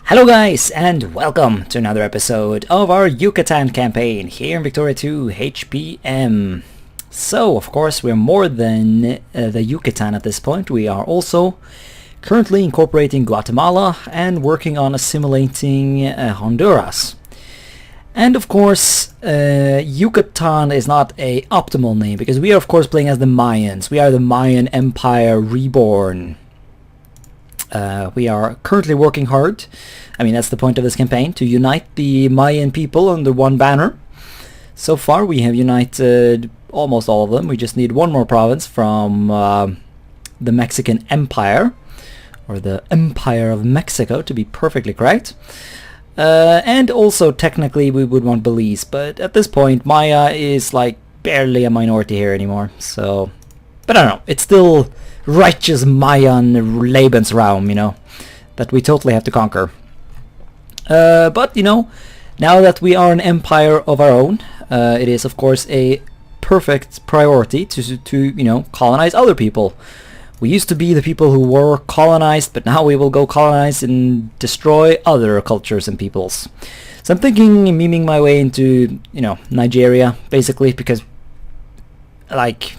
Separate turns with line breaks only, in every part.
Hello guys, and welcome to another episode of our Yucatan campaign here in Victoria 2 HPM. So, of course, we're more than the Yucatan at this point. We are also currently incorporating Guatemala and working on assimilating Honduras. And of course, Yucatan is not a optimal name because we are of course playing as the Mayans. We are the Mayan Empire reborn. We are currently working hard. I mean, that's the point of this campaign, to unite the Mayan people under one banner. So far we have united almost all of them. We just need one more province from the Mexican Empire, or the Empire of Mexico to be perfectly correct. And also technically we would want Belize, but at this point Maya is like barely a minority here anymore. So, but I don't know, it's still righteous Mayan Lebensraum, you know, that we totally have to conquer. But, you know, now that we are an empire of our own, it is of course a perfect priority to you know, colonize other people. We used to be the people who were colonized, but now we will go colonize and destroy other cultures and peoples. So I'm thinking memeing my way into, you know, Nigeria, basically, because, like,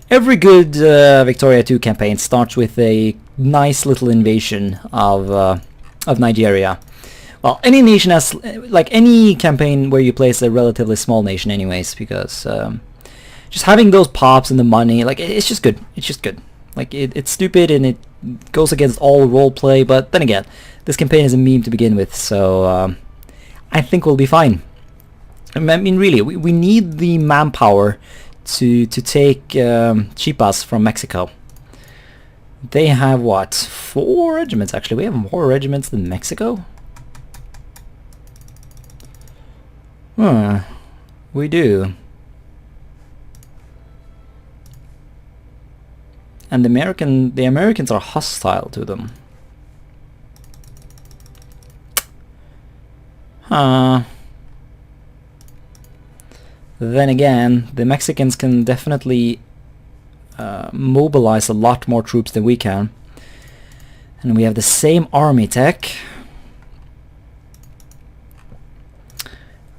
every good Victoria 2 campaign starts with a nice little invasion of Nigeria. Well, any nation has, like any campaign where you play as a relatively small nation anyways, because just having those pops and the money, like, it's just good. It's just good. Like, it's stupid and it goes against all roleplay, but then again, this campaign is a meme to begin with, so I think we'll be fine. I mean, really, we need the manpower to take Chipas from Mexico. They have, what, 4 regiments actually. We have more regiments than Mexico? Huh, we do. And the Americans are hostile to them. Huh. Then again, the Mexicans can definitely mobilize a lot more troops than we can. And we have the same army tech.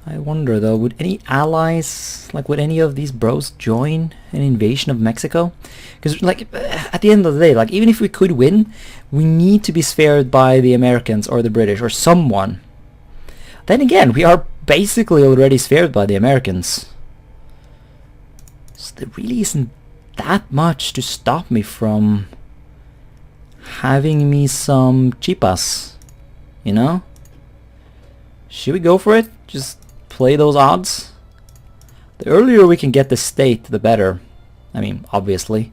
I wonder though, would any allies, like would any of these bros join an invasion of Mexico? Because like at the end of the day, like even if we could win, we need to be spared by the Americans or the British or someone. Then again, we are basically already spared by the Americans. So there really isn't that much to stop me from having me some chipas, you know? Should we go for it? Just play those odds? The earlier we can get the state, the better. I mean, obviously.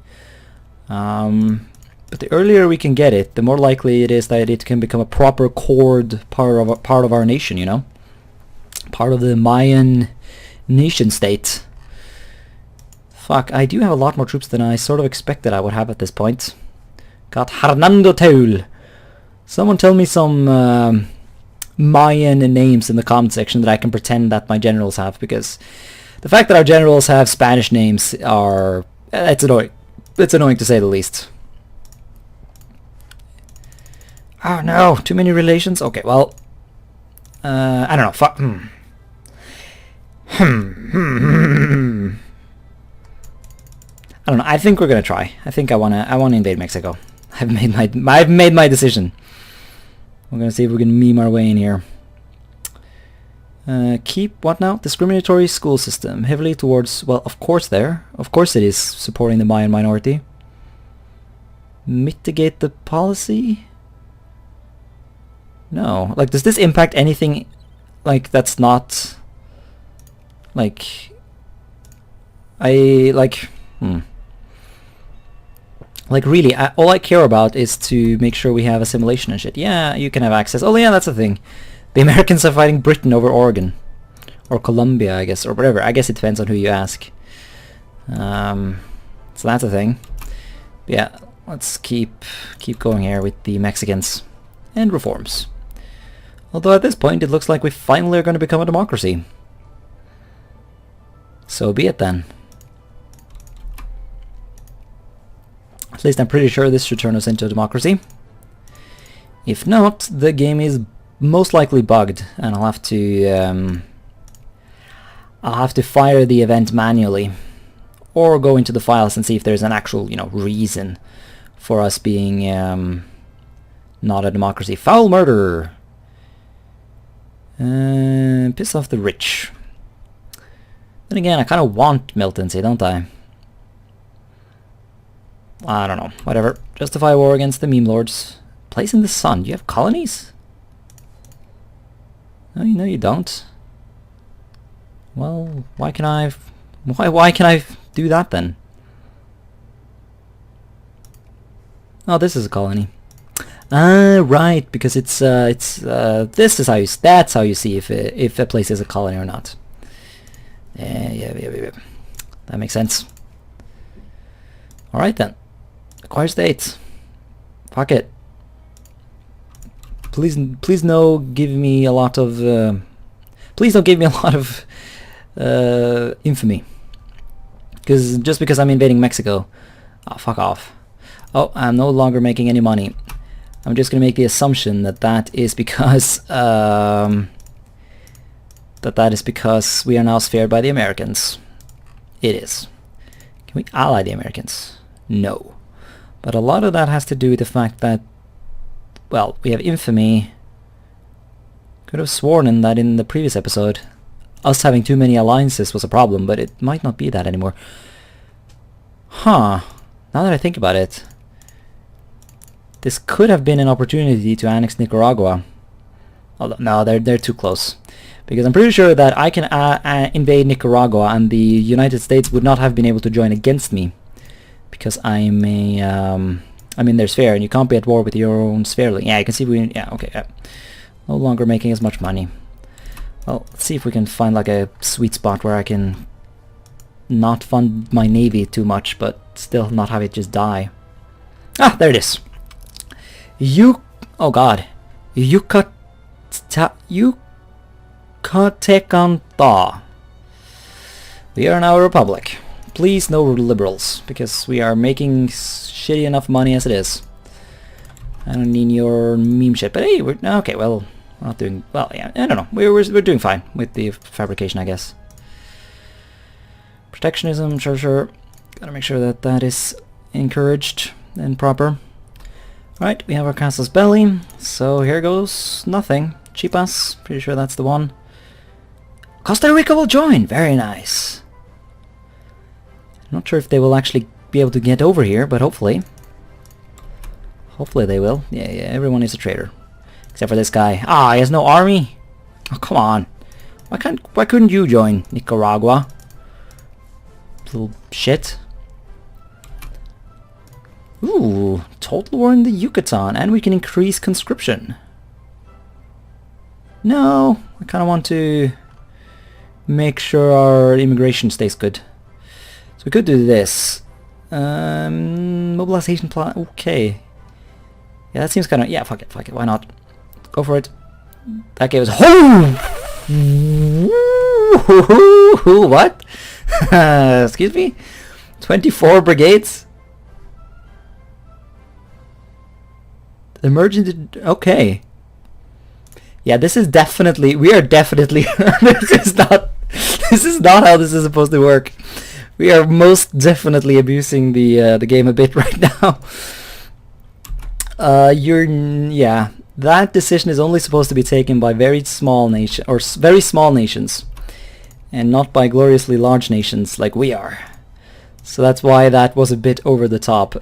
But the earlier we can get it, the more likely it is that it can become a proper core part of our nation, you know? Part of the Mayan nation state. Fuck, I do have a lot more troops than I sort of expected I would have at this point. Got Hernando Taul. Someone tell me some Mayan names in the comment section that I can pretend that my generals have, because the fact that our generals have Spanish names are... it's annoying. It's annoying to say the least. Oh no, too many relations? Okay, well... I don't know, fuck... I don't know, I think we're gonna try. I think I wanna invade Mexico. I've made my decision. We're gonna see if we can meme our way in here. Keep what now? Discriminatory school system. Heavily towards, well, of course it is supporting the Mayan minority. Mitigate the policy? No. Like, does this impact anything, like, that's not, like, like, really, all I care about is to make sure we have assimilation and shit. Yeah, you can have access. Oh yeah, that's the thing. The Americans are fighting Britain over Oregon. Or Colombia, I guess, or whatever. I guess it depends on who you ask. So that's a thing. But yeah, let's keep going here with the Mexicans. And reforms. Although at this point, it looks like we finally are going to become a democracy. So be it then. At least I'm pretty sure this should turn us into a democracy. If not, the game is most likely bugged, and I'll have to fire the event manually, or go into the files and see if there's an actual, you know, reason for us being not a democracy. Foul murder. Piss off the rich. Then again, I kind of want militancy, don't I? I don't know. Whatever. Justify war against the meme lords. Place in the sun. Do you have colonies? No, you don't. Well, why can I do that then? Oh, this is a colony. Ah, right, because it's this is how that's how you see if a place is a colony or not. Yeah. That makes sense. All right then. Acquire states. Fuck it. Please no give me a lot of please don't give me a lot of infamy. Just because I'm invading Mexico. Oh, fuck off. Oh, I'm no longer making any money. I'm just gonna make the assumption that that is because we are now spared by the Americans. It is. Can we ally the Americans? No. But a lot of that has to do with the fact that, well, we have infamy. Could have sworn that in the previous episode us having too many alliances was a problem, but it might not be that anymore. Huh. Now that I think about it, this could have been an opportunity to annex Nicaragua. Although, no, they're too close. Because I'm pretty sure that I can invade Nicaragua and the United States would not have been able to join against me. Because I'm in their sphere, and you can't be at war with your own sphere. Yeah, you can see okay. No longer making as much money. Well, let's see if we can find like a sweet spot where I can not fund my navy too much, but still not have it just die. Ah, there it is. Oh god. Yucatan. We are now a republic. Please no liberals, because we are making shitty enough money as it is. I don't need your meme shit, but hey, we're okay. Well, we're not doing well. Yeah, I don't know. We're doing fine with the fabrication, I guess. Protectionism, sure. Gotta make sure that that is encouraged and proper. Right, we have our castle's belly, so here goes nothing. Chipas, pretty sure that's the one. Costa Rica will join. Very nice. Not sure if they will actually be able to get over here, but hopefully. Hopefully they will. Yeah, everyone is a traitor. Except for this guy. Ah, he has no army? Oh, come on. Why couldn't you join Nicaragua? Little shit. Ooh, total war in the Yucatan, and we can increase conscription. No, I kind of want to make sure our immigration stays good. So we could do this. Mobilization plan. Okay. Yeah, that seems kind of... Yeah, fuck it. Why not? Go for it. That gave us... Oh! What? Excuse me? 24 brigades? Emergent... Okay. Yeah, this is definitely... We are definitely... This is not how this is supposed to work. We are most definitely abusing the game a bit right now. Yeah, that decision is only supposed to be taken by very small nations, and not by gloriously large nations like we are. So that's why that was a bit over the top.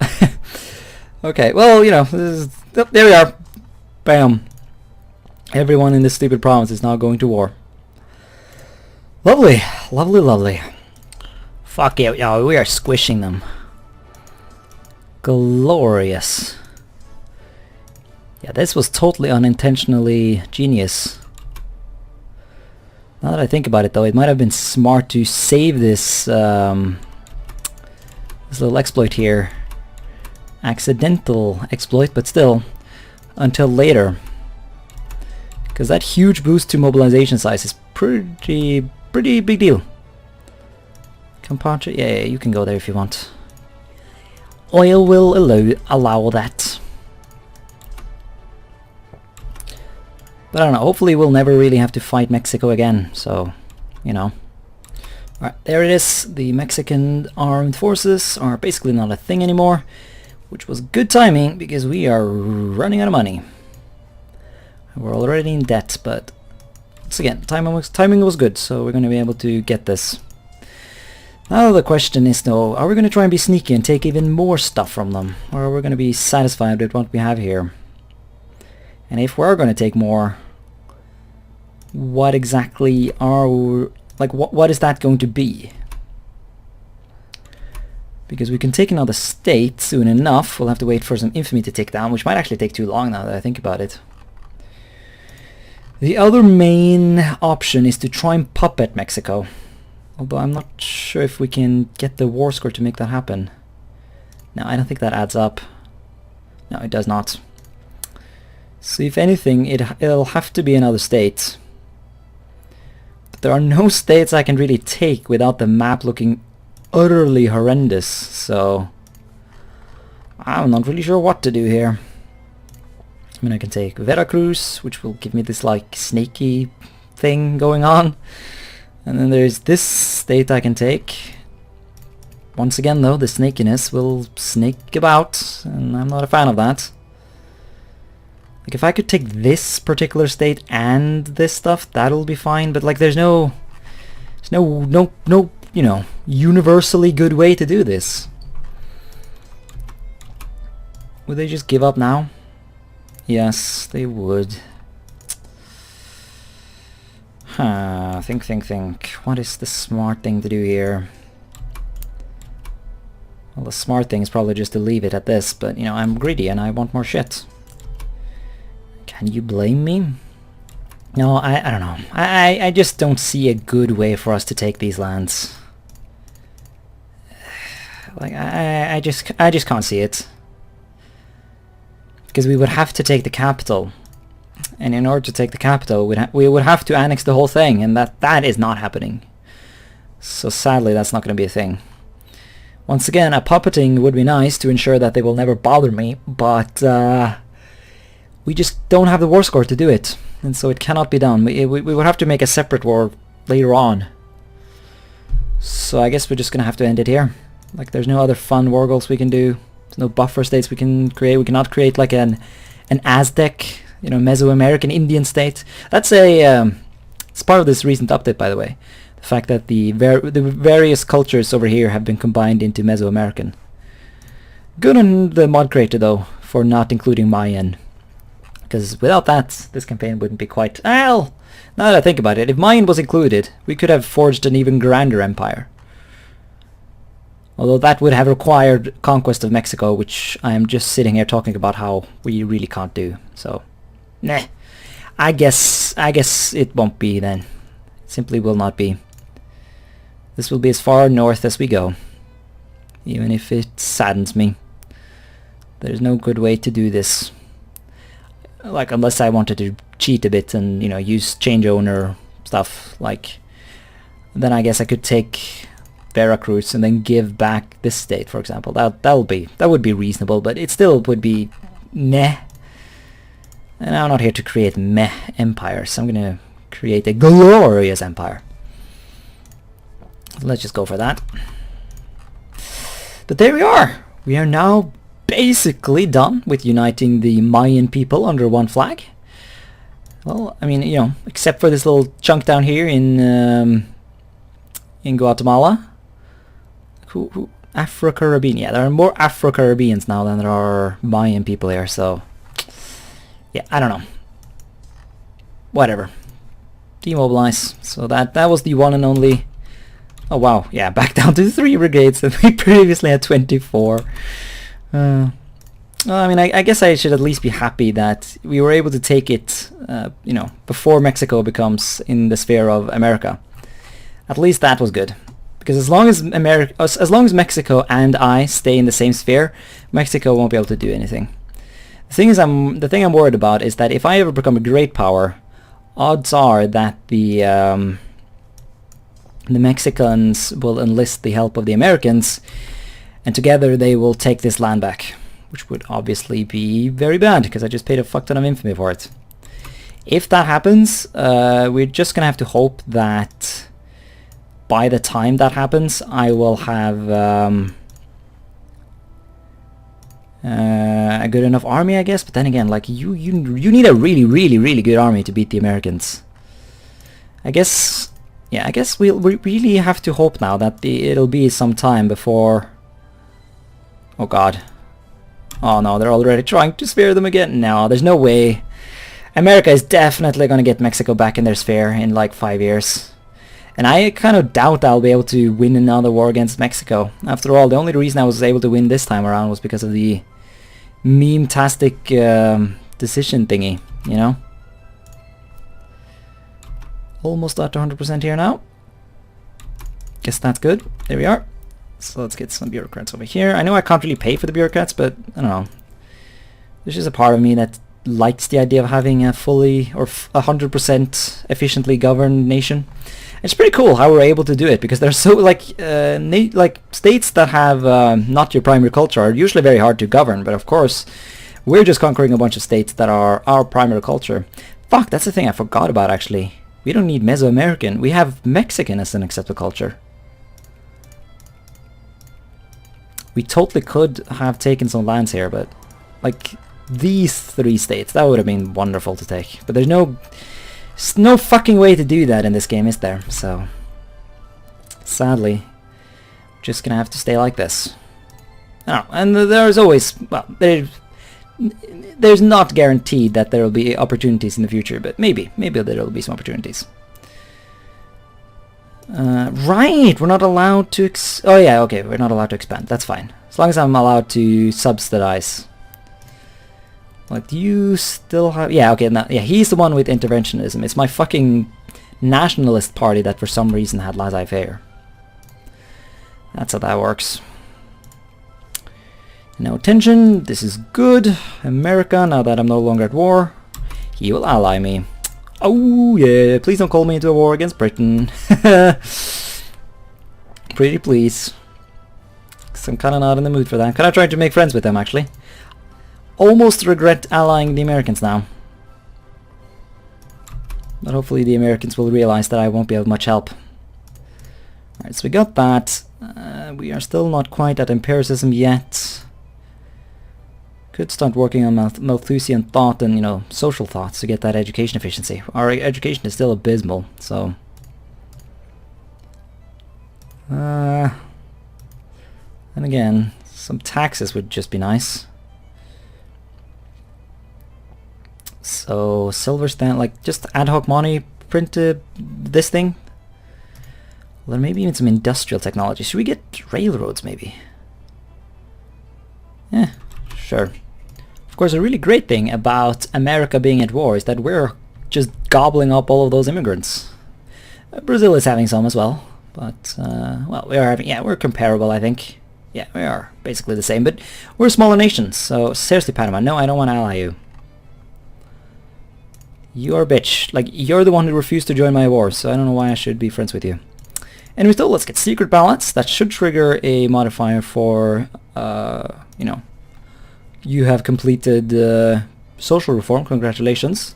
Okay, well, you know, there we are. Bam. Everyone in this stupid province is now going to war. Lovely. Fuck yeah, we are squishing them. Glorious. Yeah, this was totally unintentionally genius. Now that I think about it though, it might have been smart to save this this little exploit here. Accidental exploit, but still, until later. Because that huge boost to mobilization size is pretty big deal. Compatriot, yeah, you can go there if you want. Oil will allow that. But I don't know, hopefully we'll never really have to fight Mexico again, so, you know. Alright, there it is. The Mexican armed forces are basically not a thing anymore, which was good timing because we are running out of money. We're already in debt, but once again, timing was good, so we're going to be able to get this. Now the question is though, are we going to try and be sneaky and take even more stuff from them? Or are we going to be satisfied with what we have here? And if we're going to take more, what exactly are we, like what is that going to be? Because we can take another state soon enough. We'll have to wait for some infamy to tick down, which might actually take too long now that I think about it. The other main option is to try and puppet Mexico. Although I'm not sure if we can get the war score to make that happen. No, I don't think that adds up. No, it does not. So if anything, it'll have to be another state. But there are no states I can really take without the map looking utterly horrendous, so I'm not really sure what to do here. I mean, I can take Veracruz, which will give me this like snaky thing going on. And then there's this state I can take. Once again though, the snakiness will snake about, and I'm not a fan of that. Like if I could take this particular state and this stuff, that'll be fine, but like there's no, you know, universally good way to do this. Would they just give up now? Yes, they would. Think. What is the smart thing to do here? Well, the smart thing is probably just to leave it at this, but, you know, I'm greedy and I want more shit. Can you blame me? No, I don't know. I just don't see a good way for us to take these lands. Like, I just can't see it. Because we would have to take the capital. And in order to take the capital, we would have to annex the whole thing, and that is not happening. So sadly, that's not going to be a thing. Once again, a puppeting would be nice to ensure that they will never bother me, but we just don't have the war score to do it, and so it cannot be done. We would have to make a separate war later on. So I guess we're just going to have to end it here. Like, there's no other fun war goals we can do. There's no buffer states we can create. We cannot create like an Aztec, you know, Mesoamerican Indian state. That's a it's part of this recent update, by the way. The fact that the various cultures over here have been combined into Mesoamerican. Good on the mod creator though for not including Mayan, because without that, this campaign wouldn't be quite. Well, now that I think about it, if Mayan was included, we could have forged an even grander empire. Although that would have required conquest of Mexico, which I am just sitting here talking about how we really can't do. So, nah. I guess it won't be then. It simply will not be. This will be as far north as we go. Even if it saddens me. There's no good way to do this. Like, unless I wanted to cheat a bit and, you know, use change owner stuff, like, then I guess I could take Veracruz and then give back this state, for example. That would be reasonable, but it still would be meh. And I'm not here to create meh empires. I'm gonna create a glorious empire. Let's just go for that. But there we are. We are now basically done with uniting the Mayan people under one flag. Well, I mean, you know, except for this little chunk down here in Guatemala. Who Afro-Caribbean. Yeah, there are more Afro-Caribbeans now than there are Mayan people here, so yeah, I don't know. Whatever. Demobilize. So that was the one and only. Oh wow, yeah, back down to 3 brigades that we previously had 24. Well, I mean, I guess I should at least be happy that we were able to take it, you know, before Mexico becomes in the sphere of America. At least that was good. Because as long as Mexico and I stay in the same sphere, Mexico won't be able to do anything. The thing I'm worried about is that if I ever become a great power, odds are that the Mexicans will enlist the help of the Americans, and together they will take this land back, which would obviously be very bad because I just paid a fuck ton of infamy for it. If that happens, we're just gonna have to hope that by the time that happens, I will have a good enough army, I guess. But then again, like you need a really good army to beat the Americans. I guess, yeah, I guess we really have to hope now that it'll be some time before. Oh God. Oh no, they're already trying to spare them again. No, there's no way. America is definitely gonna get Mexico back in their sphere in like 5 years. And I kind of doubt I'll be able to win another war against Mexico. After all, the only reason I was able to win this time around was because of the meme-tastic decision thingy, you know? Almost at 100% here now. Guess that's good. There we are. So let's get some bureaucrats over here. I know I can't really pay for the bureaucrats, but I don't know. There's just a part of me that likes the idea of having a fully or 100% efficiently governed nation. It's pretty cool how we're able to do it, because they're so like states that have not your primary culture are usually very hard to govern. But of course, we're just conquering a bunch of states that are our primary culture. Fuck, that's the thing I forgot about actually. We don't need Mesoamerican. We have Mexican as an accepted culture. We totally could have taken some lands here, but like these 3 states, that would have been wonderful to take. But there's no fucking way to do that in this game, is there? So sadly, just gonna have to stay like this. Oh, and there's always, well, there's not guaranteed that there will be opportunities in the future, but maybe there will be some opportunities. Right, we're not allowed to oh yeah, okay, we're not allowed to expand. That's fine. As long as I'm allowed to subsidize. Like, do you still have... Yeah, okay, no, yeah, he's the one with interventionism. It's my fucking nationalist party that for some reason had laissez-faire. That's how that works. No tension, this is good. America, now that I'm no longer at war, he will ally me. Oh yeah, please don't call me into a war against Britain. Pretty please. 'Cause I'm kinda not in the mood for that. I'm kinda trying to make friends with them actually. Almost regret allying the Americans now. But hopefully the Americans will realize that I won't be of much help. Alright, so we got that. We are still not quite at empiricism yet. Could start working on Malthusian thought and, you know, social thoughts to get that education efficiency. Our education is still abysmal, so... and again, some taxes would just be nice. So, silver stand, like, just ad hoc money, print this thing. Well, then maybe even some industrial technology. Should we get railroads, maybe? Yeah, sure. Of course, a really great thing about America being at war is that we're just gobbling up all of those immigrants. Brazil is having some as well, but, well, we are having, yeah, we're comparable, I think. Yeah, we are basically the same, but we're a smaller nation, so seriously, Panama, no, I don't want to ally you. You're a bitch. Like, you're the one who refused to join my war, so I don't know why I should be friends with you. Anyway, still, let's get secret ballots. That should trigger a modifier for, you know, you have completed social reform. Congratulations.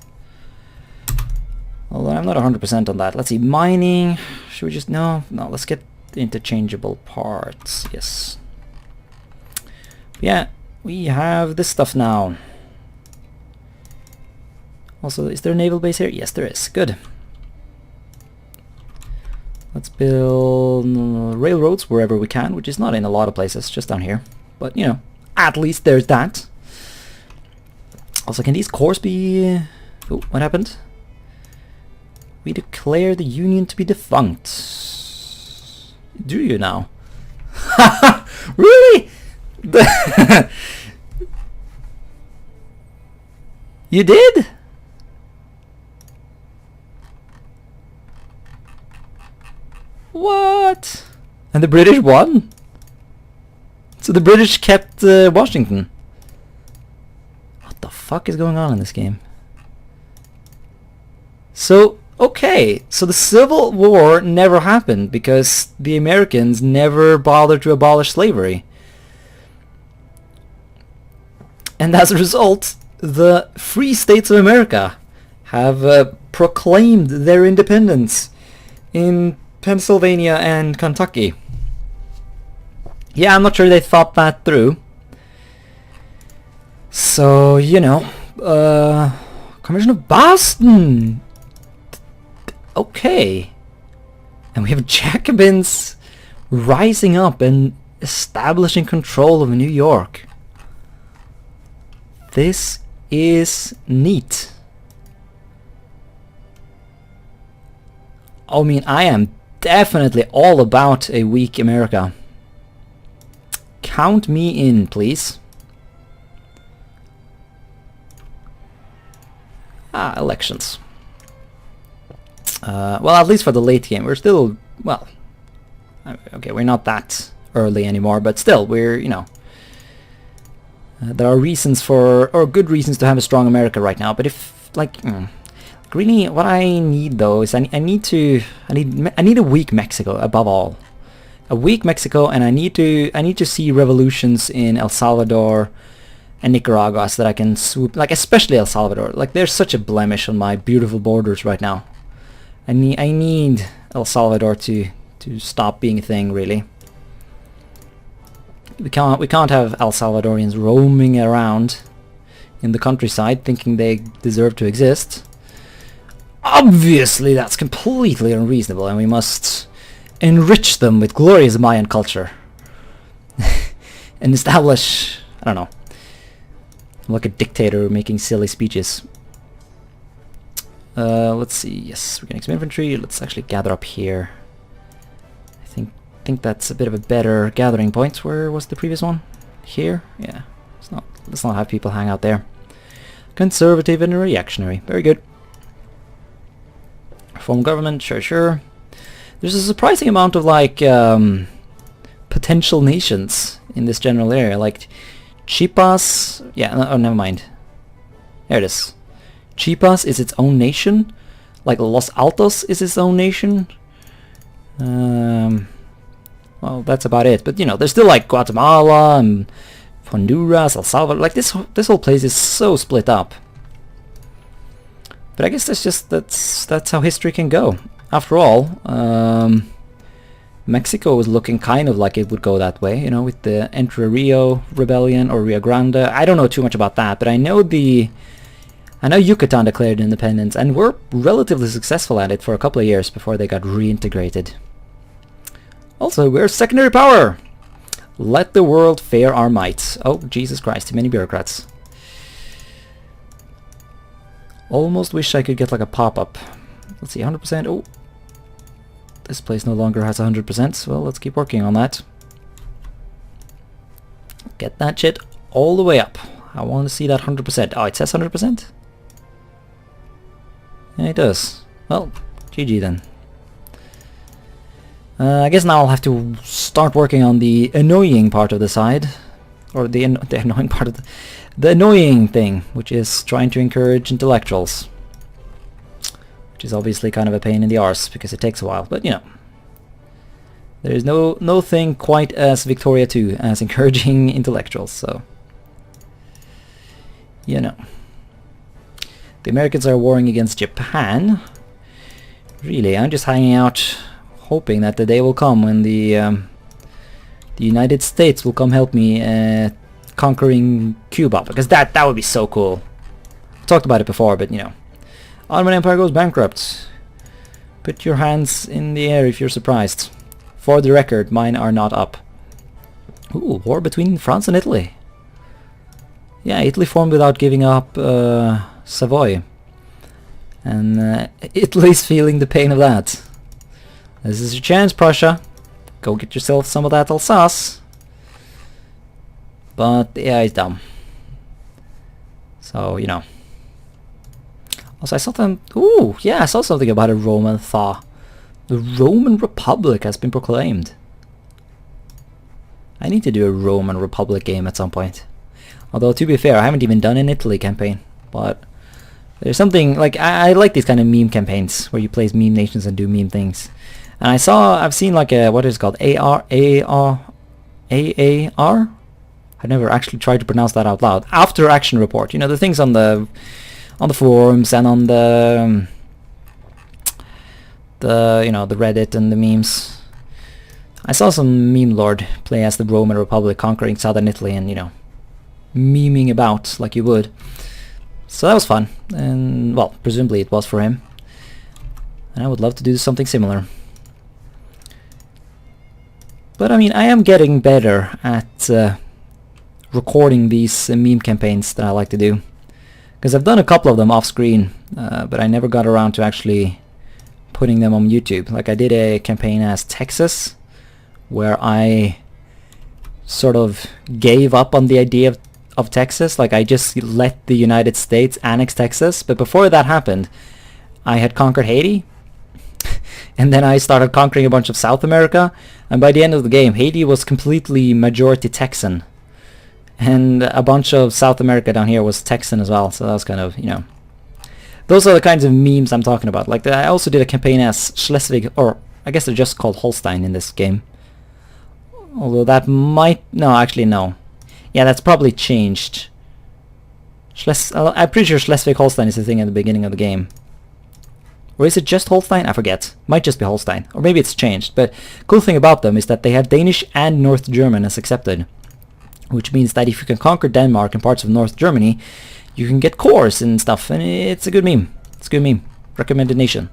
Although I'm not 100% on that. Let's see, mining. Should we just... No, let's get the interchangeable parts. Yes. Yeah, we have this stuff now. Also, is there a naval base here? Yes, there is. Good. Let's build railroads wherever we can, which is not in a lot of places, just down here. But, you know, at least there's that. Also, can these cores be... Oh, what happened? We declare the Union to be defunct. Do you now? Really? You did? What? And the British won? So the British kept Washington. What the fuck is going on in this game? So, okay, so the Civil War never happened because the Americans never bothered to abolish slavery. And as a result, the free states of America have proclaimed their independence in Pennsylvania and Kentucky. Yeah, I'm not sure they thought that through. So, you know, Commission of Boston. Okay. And we have Jacobins rising up and establishing control of New York. This is neat. I mean, I am definitely all about a weak America. Count me in, please. Elections. Well, at least for the late game, we're still, well, okay, we're not that early anymore, but still, we're, you know, there are reasons for, or good reasons to have a strong America right now. But if, like, really, what I need though is I need a weak Mexico above all, a weak Mexico, and I need to see revolutions in El Salvador and Nicaragua so that I can swoop, like especially El Salvador. Like, there's such a blemish on my beautiful borders right now. I need El Salvador to stop being a thing, really. We can't have El Salvadorians roaming around in the countryside thinking they deserve to exist. Obviously that's completely unreasonable, and we must enrich them with glorious Mayan culture and establish, I don't know, I'm like a dictator making silly speeches. Let's see, yes, we're getting some infantry. Let's actually gather up here. I think that's a bit of a better gathering point. Where was the previous one? Here? Yeah. Let's not have people hang out there. Conservative and reactionary. Very good. Reform government, sure. There's a surprising amount of like potential nations in this general area. Like Chiapas. Yeah, oh, never mind. There it is. Chiapas is its own nation. Like Los Altos is its own nation. Well, that's about it. But you know, there's still like Guatemala and Honduras, El Salvador. Like this whole place is so split up. But I guess that's how history can go. After all, Mexico was looking kind of like it would go that way. You know, with the Entre Rio Rebellion or Rio Grande. I don't know too much about that, but I know Yucatan declared independence and were relatively successful at it for a couple of years before they got reintegrated. Also, we're secondary power! Let the world fear our might. Oh, Jesus Christ, too many bureaucrats. Almost wish I could get like a pop-up. Let's see, 100%. Oh, this place no longer has 100%. Well, let's keep working on that. Get that shit all the way up. I want to see that 100%. Oh, it says 100%? Yeah, it does. Well, GG then. I guess now I'll have to start working on the annoying part of the side. Or the annoying part of the annoying thing, which is trying to encourage intellectuals. Which is obviously kind of a pain in the arse, because it takes a while, but you know. There is no thing quite as Victoria 2 as encouraging intellectuals, so... You know. The Americans are warring against Japan. Really, I'm just hanging out, hoping that the day will come when the United States will come help me conquering Cuba, because that would be so cool. I've talked about it before, but you know. Ottoman Empire goes bankrupt. Put your hands in the air if you're surprised. For the record, mine are not up. Ooh, war between France and Italy. Yeah, Italy formed without giving up Savoy. And Italy's feeling the pain of that. This is your chance, Prussia. Go get yourself some of that Alsace. But yeah, it's dumb. So, you know. Also, I saw them... Ooh, yeah, I saw something about a Roman thaw. The Roman Republic has been proclaimed. I need to do a Roman Republic game at some point. Although, to be fair, I haven't even done an Italy campaign. But there's something... Like, I like these kind of meme campaigns where you place meme nations and do meme things. And I've seen like a... What is it called? AAR? I've never actually tried to pronounce that out loud. After action report. You know, the things on the on the forums and on the you know, the Reddit and the memes. I saw some meme lord play as the Roman Republic conquering southern Italy and, you know, memeing about like you would. So that was fun, and well, presumably it was for him. And I would love to do something similar. But I mean, I am getting better at recording these meme campaigns that I like to do. Because I've done a couple of them off screen, but I never got around to actually putting them on YouTube. Like I did a campaign as Texas, where I sort of gave up on the idea of Texas. Like I just let the United States annex Texas. But before that happened, I had conquered Haiti. And then I started conquering a bunch of South America. And by the end of the game, Haiti was completely majority Texan. And a bunch of South America down here was Texan as well. So that was kind of, you know, those are the kinds of memes I'm talking about. Like I also did a campaign as Schleswig, or I guess they're just called Holstein in this game. Although that might... No, actually no. Yeah, that's probably changed. I'm pretty sure Schleswig-Holstein is the thing at the beginning of the game. Or is it just Holstein? I forget. Might just be Holstein. Or maybe it's changed. But cool thing about them is that they have Danish and North German as accepted. Which means that if you can conquer Denmark and parts of North Germany, you can get cores and stuff. And it's a good meme. It's a good meme. Recommended nation.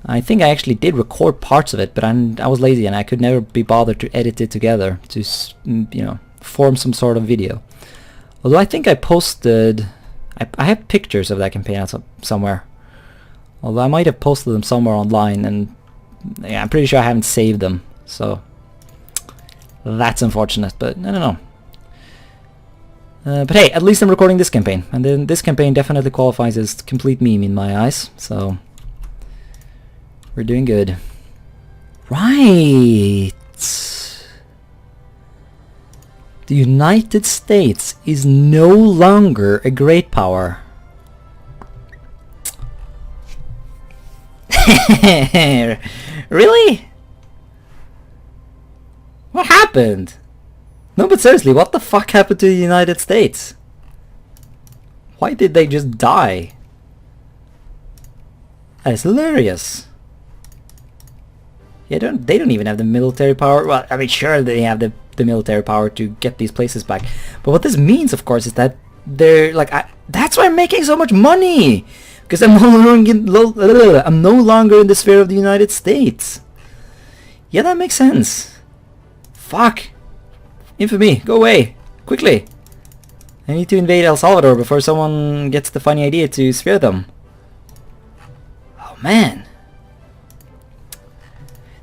I think I actually did record parts of it, but I was lazy and I could never be bothered to edit it together to, you know, form some sort of video. Although I think I posted... I have pictures of that campaign somewhere. Although I might have posted them somewhere online, and yeah, I'm pretty sure I haven't saved them. So that's unfortunate, but I don't know. But hey, at least I'm recording this campaign, and then this campaign definitely qualifies as complete meme in my eyes. So we're doing good. Right. The United States is no longer a great power. Really? What happened? No, but seriously, what the fuck happened to the United States? Why did they just die? That's hilarious. Yeah, they don't even have the military power. Well, I mean, sure, they have the military power to get these places back. But what this means, of course, is that they're like, that's why I'm making so much money. Because I'm no longer in the sphere of the United States. Yeah, that makes sense. Fuck. Infamy, go away. Quickly. I need to invade El Salvador before someone gets the funny idea to sphere them. Oh, man.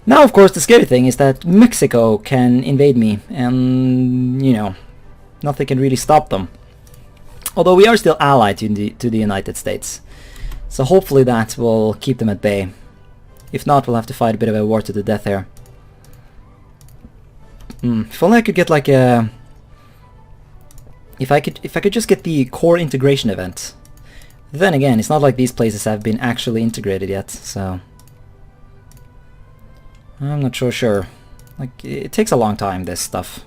Now, of course, the scary thing is that Mexico can invade me. And, you know, nothing can really stop them. Although we are still allied to the United States. So hopefully that will keep them at bay. If not, we'll have to fight a bit of a war to the death here. If only I could get like a... If I could just get the core integration event. Then again, it's not like these places have been actually integrated yet, so... I'm not so sure. Like, it takes a long time, this stuff.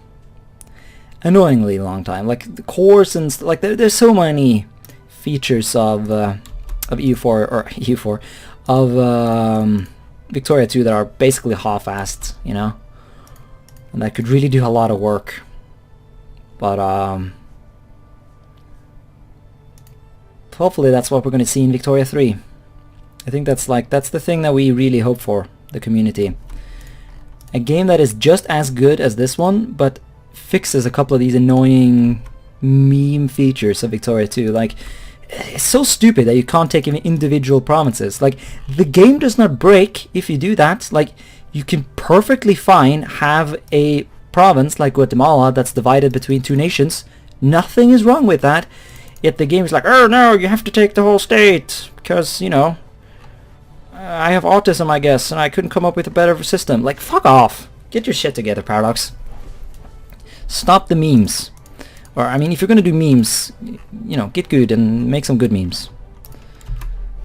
Annoyingly long time. Like, the cores and... like, there's so many features of EU4, or EU4, of Victoria 2 that are basically half-assed, you know? And that could really do a lot of work. But, hopefully that's what we're going to see in Victoria 3. I think that's the thing that we really hope for, the community. A game that is just as good as this one, but fixes a couple of these annoying meme features of Victoria 2. Like, it's so stupid that you can't take individual provinces. Like, the game does not break if you do that. Like, you can perfectly fine have a province like Guatemala that's divided between two nations. Nothing is wrong with that. Yet the game is like, oh no, you have to take the whole state because, you know, I have autism, I guess, and I couldn't come up with a better system. Like, fuck off. Get your shit together, Paradox. Stop the memes. Or, I mean, if you're gonna do memes, you know, get good and make some good memes.